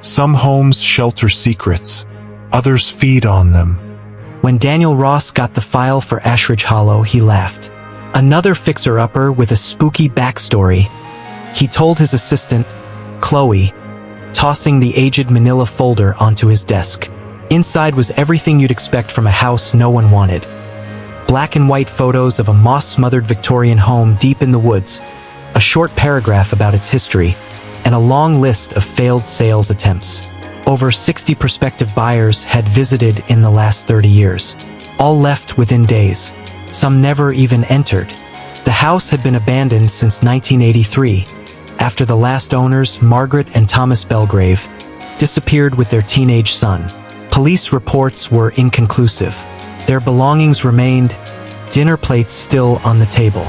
Some homes shelter secrets, others feed on them. When Daniel Ross got the file for Ashridge Hollow, he laughed. Another fixer-upper with a spooky backstory. He told his assistant, Chloe, tossing the aged manila folder onto his desk. Inside was everything you'd expect from a house no one wanted. Black and white photos of a moss-smothered Victorian home deep in the woods, a short paragraph about its history, and a long list of failed sales attempts. Over 60 prospective buyers had visited in the last 30 years. All left within days. Some never even entered. The house had been abandoned since 1983, after the last owners, Margaret and Thomas Belgrave, disappeared with their teenage son. Police reports were inconclusive. Their belongings remained, dinner plates still on the table.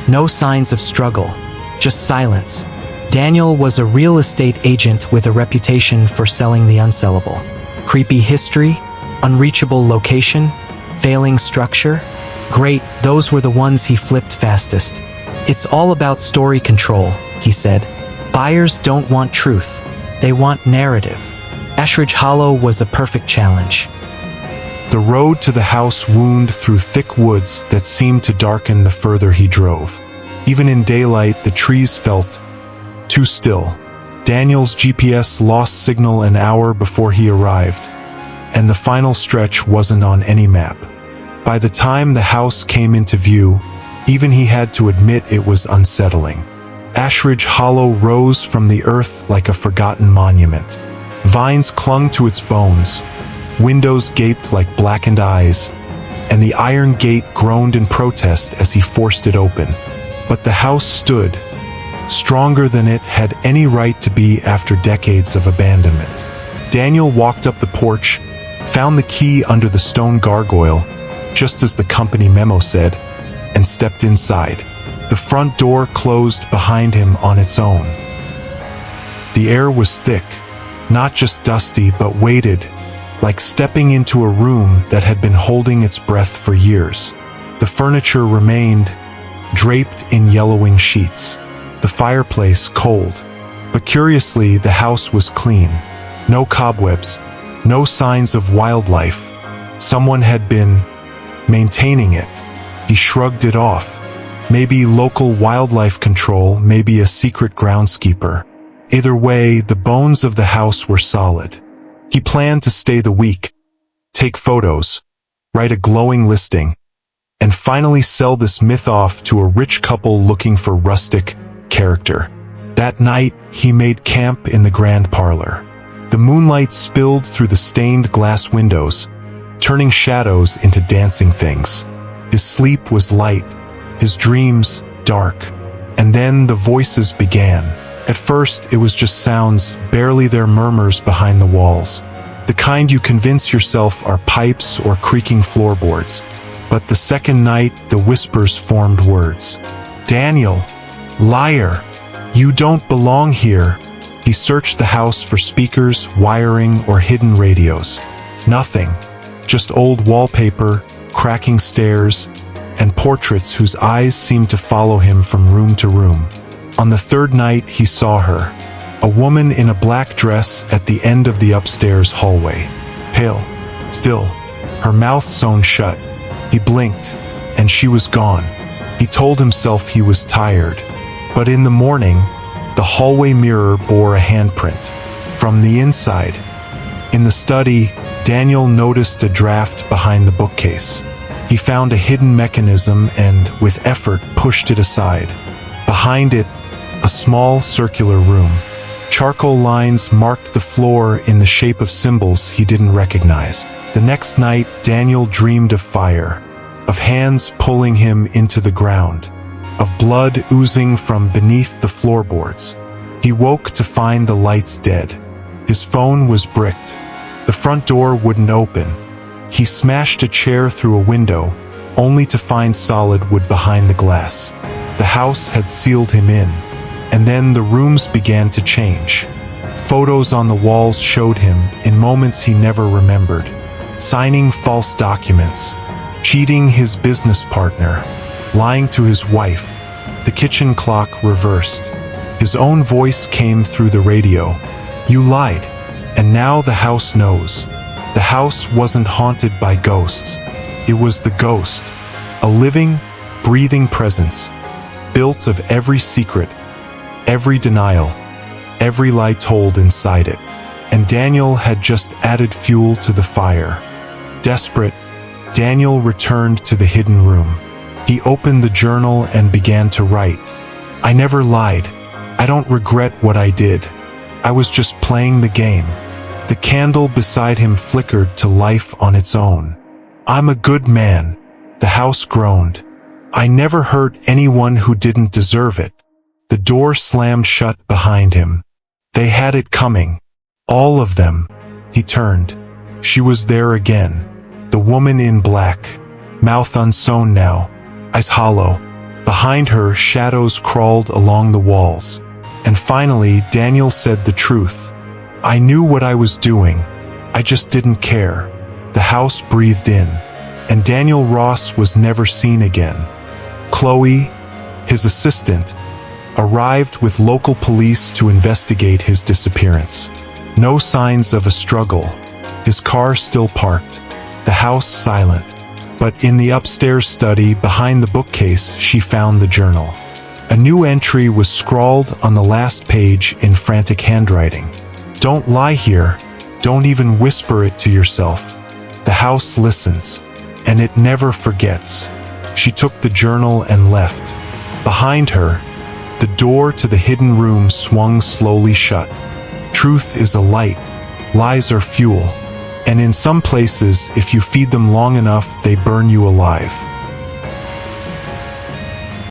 No signs of struggle, just silence. Daniel was a real estate agent with a reputation for selling the unsellable. Creepy history, unreachable location, failing structure. Great, those were the ones he flipped fastest. It's all about story control, he said. Buyers don't want truth, they want narrative. Ashridge Hollow was a perfect challenge. The road to the house wound through thick woods that seemed to darken the further he drove. Even in daylight, the trees felt too still. Daniel's GPS lost signal an hour before he arrived, and the final stretch wasn't on any map. By the time the house came into view, even he had to admit it was unsettling. Ashridge Hollow rose from the earth like a forgotten monument. Vines clung to its bones, windows gaped like blackened eyes, and the iron gate groaned in protest as he forced it open. But the house stood, stronger than it had any right to be after decades of abandonment. Daniel walked up the porch, found the key under the stone gargoyle, just as the company memo said, and stepped inside. The front door closed behind him on its own. The air was thick, not just dusty but weighted, like stepping into a room that had been holding its breath for years. The furniture remained, draped in yellowing sheets. The fireplace cold. But curiously, the house was clean. No cobwebs, no signs of wildlife. Someone had been maintaining it. He shrugged it off. Maybe local wildlife control, maybe a secret groundskeeper. Either way, the bones of the house were solid. He planned to stay the week, take photos, write a glowing listing, and finally sell this myth off to a rich couple looking for rustic character. That night, he made camp in the grand parlor. The moonlight spilled through the stained glass windows, turning shadows into dancing things. His sleep was light, his dreams dark, and then the voices began. At first, it was just sounds, barely their murmurs behind the walls. The kind you convince yourself are pipes or creaking floorboards. But the second night, the whispers formed words. Daniel, liar, you don't belong here. He searched the house for speakers, wiring, or hidden radios. Nothing. Just old wallpaper, cracking stairs, and portraits whose eyes seemed to follow him from room to room. On the third night, he saw her, a woman in a black dress at the end of the upstairs hallway. Pale, still, her mouth sewn shut. He blinked, and she was gone. He told himself he was tired. But in the morning, the hallway mirror bore a handprint. From the inside, in the study, Daniel noticed a draft behind the bookcase. He found a hidden mechanism and, with effort, pushed it aside. Behind it, a small circular room. Charcoal lines marked the floor in the shape of symbols he didn't recognize. The next night, Daniel dreamed of fire, of hands pulling him into the ground, of blood oozing from beneath the floorboards. He woke to find the lights dead. His phone was bricked. The front door wouldn't open. He smashed a chair through a window, only to find solid wood behind the glass. The house had sealed him in. And then the rooms began to change. Photos on the walls showed him, in moments he never remembered, signing false documents, cheating his business partner, lying to his wife. The kitchen clock reversed. His own voice came through the radio. You lied. And now the house knows. The house wasn't haunted by ghosts. It was the ghost, a living, breathing presence, built of every secret, every denial, every lie told inside it. And Daniel had just added fuel to the fire. Desperate, Daniel returned to the hidden room. He opened the journal and began to write. I never lied. I don't regret what I did. I was just playing the game. The candle beside him flickered to life on its own. I'm a good man, the house groaned. I never hurt anyone who didn't deserve it. The door slammed shut behind him. They had it coming. All of them. He turned. She was there again. The woman in black. Mouth unsewn now. Eyes hollow. Behind her, shadows crawled along the walls. And finally, Daniel said the truth. I knew what I was doing. I just didn't care. The house breathed in. And Daniel Ross was never seen again. Chloe, his assistant, arrived with local police to investigate his disappearance. No signs of a struggle. His car still parked. The house silent. But in the upstairs study behind the bookcase, she found the journal. A new entry was scrawled on the last page in frantic handwriting. Don't lie here. Don't even whisper it to yourself. The house listens, and it never forgets. She took the journal and left. Behind her, the door to the hidden room swung slowly shut. Truth is a light, lies are fuel, and in some places, if you feed them long enough, they burn you alive.